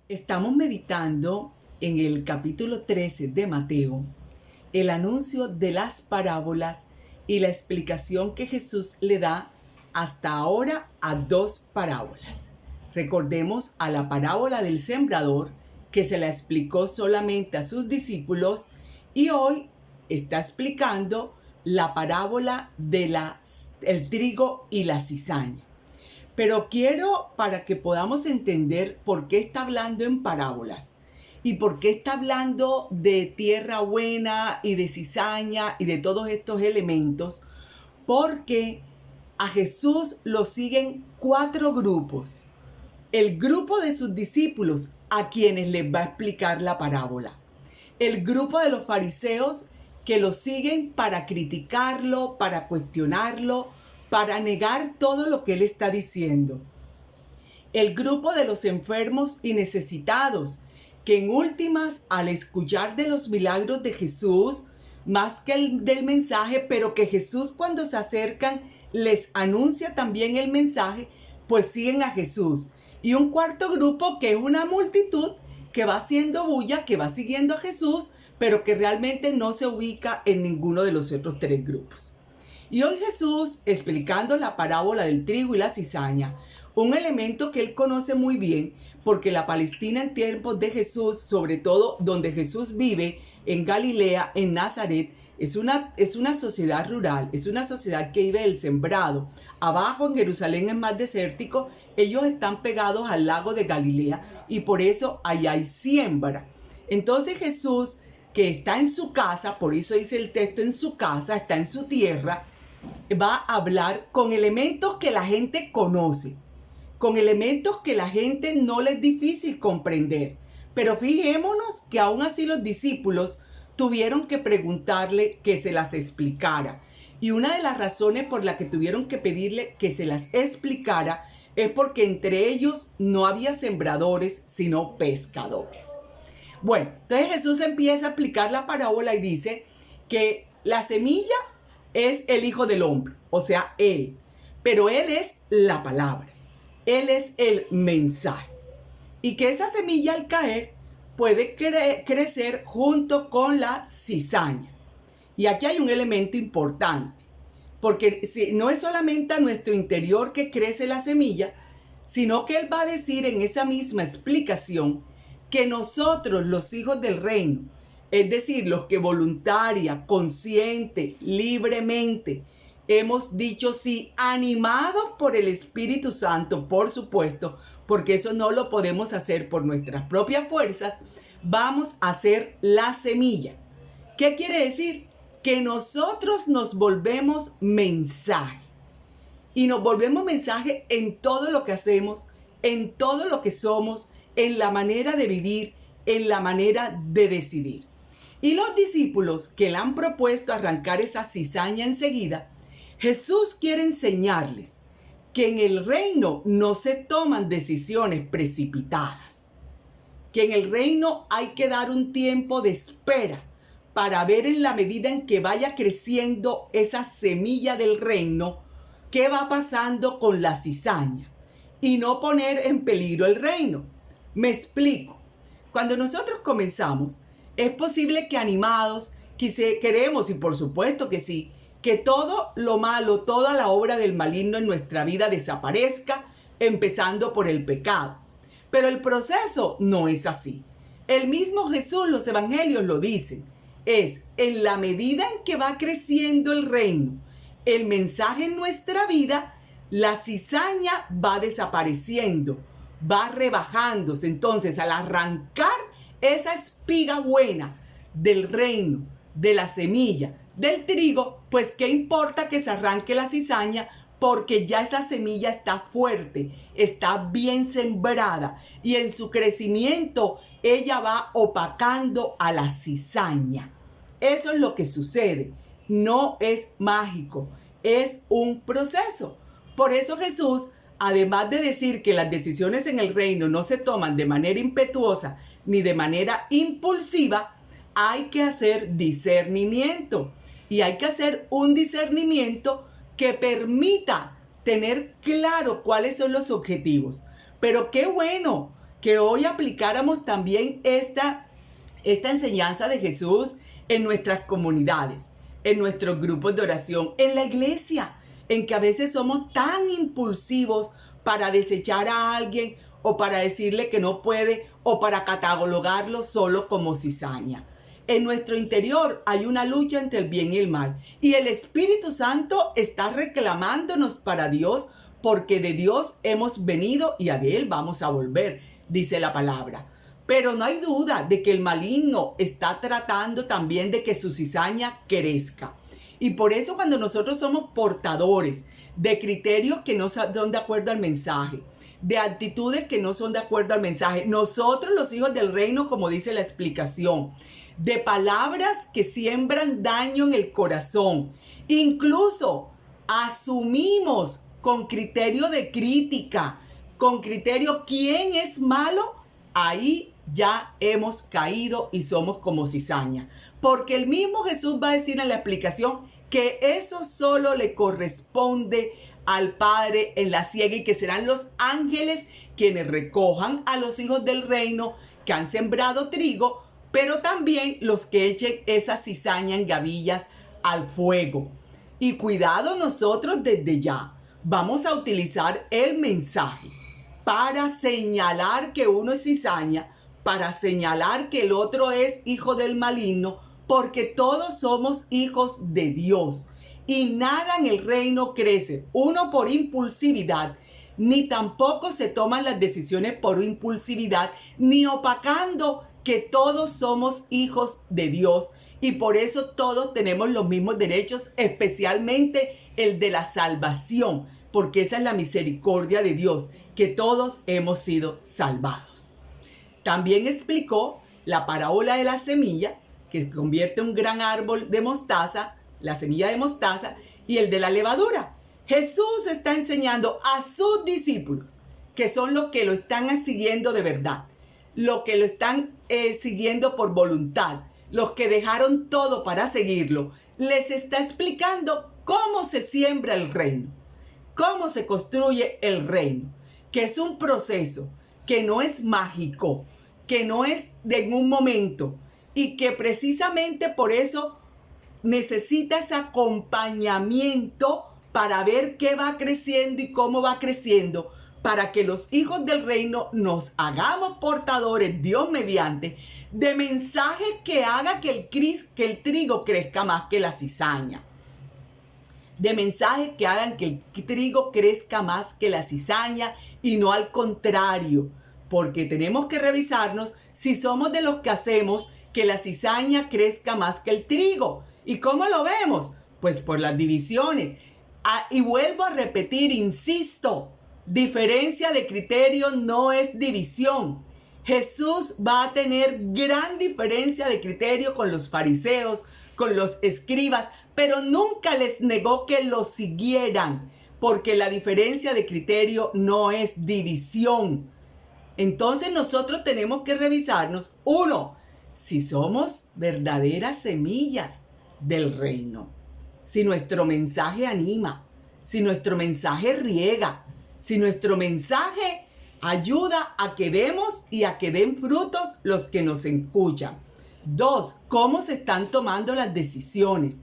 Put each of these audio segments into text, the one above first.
Estamos meditando en el capítulo 13 de Mateo, el anuncio de las parábolas y la explicación que Jesús le da hasta ahora a dos parábolas. Recordemos a la parábola del sembrador, que se la explicó solamente a sus discípulos, y hoy está explicando la parábola del trigo y la cizaña. Pero quiero, para que podamos entender por qué está hablando en parábolas y por qué está hablando de tierra buena y de cizaña y de todos estos elementos, porque a Jesús lo siguen 4 grupos. El grupo de sus discípulos, a quienes les va a explicar la parábola. El grupo de los fariseos, que lo siguen para criticarlo, para cuestionarlo, para negar todo lo que él está diciendo. El grupo de los enfermos y necesitados, que en últimas, al escuchar de los milagros de Jesús, más que del mensaje, pero que Jesús cuando se acercan les anuncia también el mensaje, pues siguen a Jesús. Y un cuarto grupo, que es una multitud que va haciendo bulla, que va siguiendo a Jesús, pero que realmente no se ubica en ninguno de los otros 3 grupos. Y hoy Jesús, explicando la parábola del trigo y la cizaña, un elemento que él conoce muy bien, porque la Palestina en tiempos de Jesús, sobre todo donde Jesús vive, en Galilea, en Nazaret, es una sociedad rural, es una sociedad que vive del sembrado. Abajo en Jerusalén es más desértico, ellos están pegados al lago de Galilea y por eso allá hay siembra. Entonces Jesús, que está en su casa, por eso dice el texto en su casa, está en su tierra, va a hablar con elementos que la gente conoce, con elementos que la gente no le es difícil comprender. Pero fijémonos que aún así los discípulos tuvieron que preguntarle que se las explicara. Y una de las razones por la que tuvieron que pedirle que se las explicara es porque entre ellos no había sembradores, sino pescadores. Bueno, entonces Jesús empieza a explicar la parábola y dice que la semilla es el Hijo del Hombre, o sea, Él. Pero Él es la palabra. Él es el mensaje. Y que esa semilla al caer puede crecer junto con la cizaña. Y aquí hay un elemento importante. Porque no es solamente a nuestro interior que crece la semilla, sino que Él va a decir en esa misma explicación que nosotros, los hijos del reino, es decir, los que voluntaria, consciente, libremente hemos dicho sí, animados por el Espíritu Santo, por supuesto, porque eso no lo podemos hacer por nuestras propias fuerzas, vamos a hacer la semilla. ¿Qué quiere decir? Que nosotros nos volvemos mensaje. Y nos volvemos mensaje en todo lo que hacemos, en todo lo que somos, en la manera de vivir, en la manera de decidir. Y los discípulos que le han propuesto arrancar esa cizaña enseguida, Jesús quiere enseñarles que en el reino no se toman decisiones precipitadas, que en el reino hay que dar un tiempo de espera para ver en la medida en que vaya creciendo esa semilla del reino, qué va pasando con la cizaña y no poner en peligro el reino. Me explico. Cuando nosotros comenzamos, es posible que animados, queremos, y por supuesto que sí, que todo lo malo, toda la obra del maligno en nuestra vida desaparezca, empezando por el pecado. Pero el proceso no es así. El mismo Jesús, los evangelios lo dicen. Es en la medida en que va creciendo el reino, el mensaje en nuestra vida, la cizaña va desapareciendo, va rebajándose. Entonces, al arrancar esa espiga buena del reino, de la semilla, del trigo, pues qué importa que se arranque la cizaña, porque ya esa semilla está fuerte, está bien sembrada y en su crecimiento ella va opacando a la cizaña. Eso es lo que sucede. No es mágico, es un proceso. Por eso Jesús, además de decir que las decisiones en el reino no se toman de manera impetuosa ni de manera impulsiva, hay que hacer discernimiento. Y hay que hacer un discernimiento que permita tener claro cuáles son los objetivos. Pero qué bueno que hoy aplicáramos también esta enseñanza de Jesús en nuestras comunidades, en nuestros grupos de oración, en la iglesia, en que a veces somos tan impulsivos para desechar a alguien o para decirle que no puede o para catalogarlo solo como cizaña. En nuestro interior hay una lucha entre el bien y el mal, y el Espíritu Santo está reclamándonos para Dios, porque de Dios hemos venido y a Él vamos a volver, dice la palabra. Pero no hay duda de que el maligno está tratando también de que su cizaña crezca. Y por eso cuando nosotros somos portadores de criterios que no son de acuerdo al mensaje, de actitudes que no son de acuerdo al mensaje, nosotros los hijos del reino, como dice la explicación, de palabras que siembran daño en el corazón, incluso asumimos con criterio de crítica, con criterio quién es malo, ahí ya hemos caído y somos como cizaña. Porque el mismo Jesús va a decir en la explicación que eso solo le corresponde al Padre en la ciega, y que serán los ángeles quienes recojan a los hijos del reino que han sembrado trigo, pero también los que echen esa cizaña en gavillas al fuego. Y cuidado, nosotros desde ya vamos a utilizar el mensaje para señalar que uno es cizaña, para señalar que el otro es hijo del maligno, porque todos somos hijos de Dios. Y nada en el reino crece, uno por impulsividad, ni tampoco se toman las decisiones por impulsividad, ni opacando que todos somos hijos de Dios. Y por eso todos tenemos los mismos derechos, especialmente el de la salvación, porque esa es la misericordia de Dios, que todos hemos sido salvados. También explicó la parábola de la semilla, que convierte un gran árbol de mostaza, la semilla de mostaza, y el de la levadura. Jesús está enseñando a sus discípulos, que son los que lo están siguiendo de verdad, los que lo están siguiendo por voluntad, los que dejaron todo para seguirlo. Les está explicando cómo se siembra el reino, cómo se construye el reino, que es un proceso, que no es mágico, que no es de un momento, y que precisamente por eso necesita ese acompañamiento para ver qué va creciendo y cómo va creciendo, para que los hijos del reino nos hagamos portadores, Dios mediante, de mensajes que haga que el trigo crezca más que la cizaña. De mensajes que hagan que el trigo crezca más que la cizaña y no al contrario, porque tenemos que revisarnos si somos de los que hacemos que la cizaña crezca más que el trigo. ¿Y cómo lo vemos? Pues por las divisiones. Y vuelvo a repetir, insisto, diferencia de criterio no es división. Jesús va a tener gran diferencia de criterio con los fariseos, con los escribas, pero nunca les negó que lo siguieran, porque la diferencia de criterio no es división. Entonces nosotros tenemos que revisarnos, uno, si somos verdaderas semillas del reino, si nuestro mensaje anima, si nuestro mensaje riega, si nuestro mensaje ayuda a que demos y a que den frutos los que nos escuchan. Dos, cómo se están tomando las decisiones.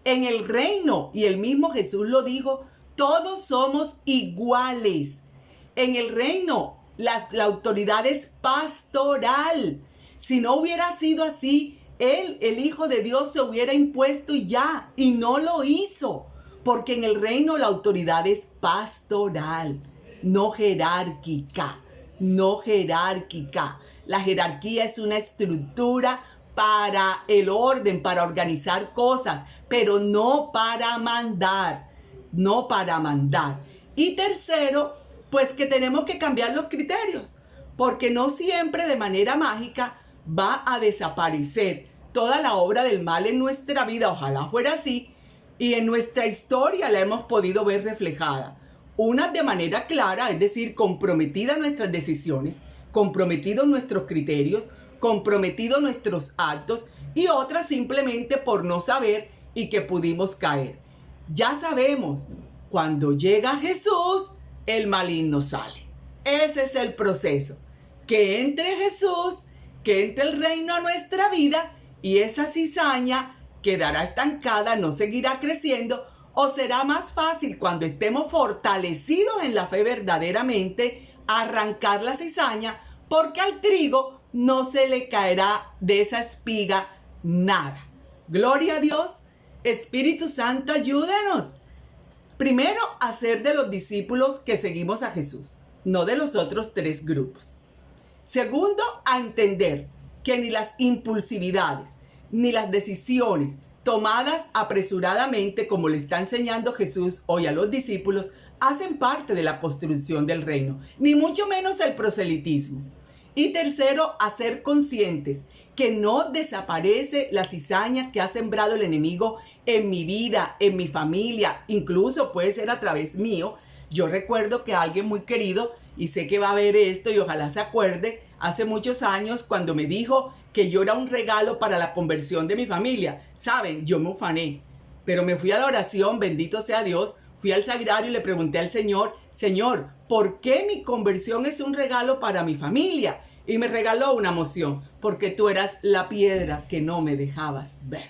En el reino, y el mismo Jesús lo dijo, todos somos iguales. En el reino, la autoridad es pastoral. Si no hubiera sido así, Él, el Hijo de Dios, se hubiera impuesto y ya, y no lo hizo, porque en el reino la autoridad es pastoral, no jerárquica, no jerárquica. La jerarquía es una estructura para el orden, para organizar cosas, pero no para mandar, no para mandar. Y tercero, pues que tenemos que cambiar los criterios, porque no siempre de manera mágica va a desaparecer toda la obra del mal en nuestra vida. Ojalá fuera así, y en nuestra historia la hemos podido ver reflejada. Unas de manera clara, es decir, comprometidas nuestras decisiones, comprometidos nuestros criterios, comprometidos nuestros actos, y otras simplemente por no saber y que pudimos caer. Ya sabemos, cuando llega Jesús, el maligno sale. Ese es el proceso. que entre Jesús, que entre el reino a nuestra vida y esa cizaña quedará estancada, no seguirá creciendo, o será más fácil cuando estemos fortalecidos en la fe verdaderamente arrancar la cizaña, porque al trigo no se le caerá de esa espiga nada. Gloria a Dios. Espíritu Santo, ayúdanos. Primero, a ser de los discípulos que seguimos a Jesús, no de los otros 3 grupos. Segundo, a entender que ni las impulsividades, ni las decisiones tomadas apresuradamente, como le está enseñando Jesús hoy a los discípulos, hacen parte de la construcción del reino, ni mucho menos el proselitismo. Y tercero, a ser conscientes que no desaparece la cizaña que ha sembrado el enemigo en mi vida, en mi familia, incluso puede ser a través mío. Yo recuerdo que alguien muy querido, y sé que va a ver esto y ojalá se acuerde, hace muchos años cuando me dijo que yo era un regalo para la conversión de mi familia. Saben, yo me ufané, pero me fui a la oración, bendito sea Dios, fui al sagrario y le pregunté al Señor, Señor, ¿por qué mi conversión es un regalo para mi familia? Y me regaló una moción, porque tú eras la piedra que no me dejabas ver.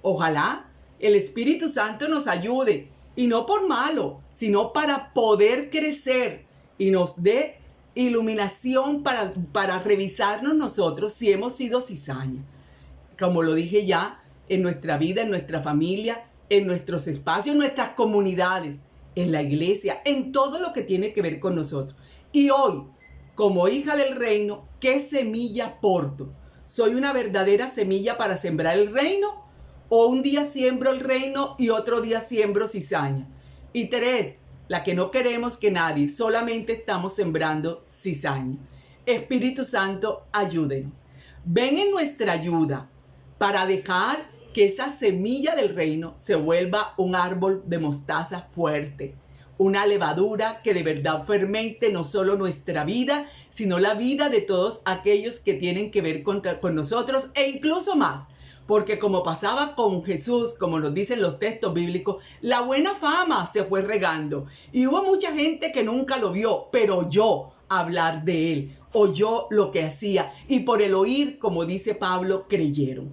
Ojalá el Espíritu Santo nos ayude, y no por malo, sino para poder crecer y nos dé iluminación para revisarnos nosotros si hemos sido cizaña. Como lo dije ya, en nuestra vida, en nuestra familia, en nuestros espacios, en nuestras comunidades, en la iglesia, en todo lo que tiene que ver con nosotros. Y hoy, como hija del reino, ¿qué semilla porto? ¿Soy una verdadera semilla para sembrar el reino? ¿O un día siembro el reino y otro día siembro cizaña? Y 3, la que no queremos que nadie, solamente estamos sembrando cizaña. Espíritu Santo, ayúdenos. Ven en nuestra ayuda para dejar que esa semilla del reino se vuelva un árbol de mostaza fuerte, una levadura que de verdad fermente no solo nuestra vida, sino la vida de todos aquellos que tienen que ver con nosotros e incluso más. Porque como pasaba con Jesús, como nos dicen los textos bíblicos, la buena fama se fue regando. Y hubo mucha gente que nunca lo vio, pero oyó hablar de él, oyó lo que hacía. Y por el oír, como dice Pablo, creyeron.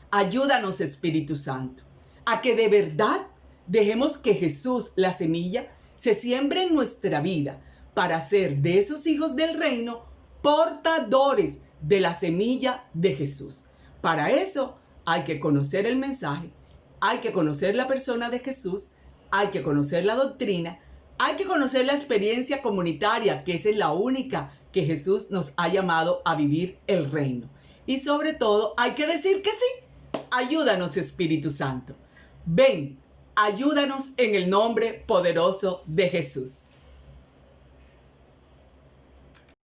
Ayúdanos, Espíritu Santo, a que de verdad dejemos que Jesús, la semilla, se siembre en nuestra vida para ser de esos hijos del reino portadores de la semilla de Jesús. Para eso hay que conocer el mensaje, hay que conocer la persona de Jesús, hay que conocer la doctrina, hay que conocer la experiencia comunitaria, que esa es la única que Jesús nos ha llamado a vivir el reino. Y sobre todo hay que decir que sí. Ayúdanos, Espíritu Santo. Ven, ayúdanos en el nombre poderoso de Jesús.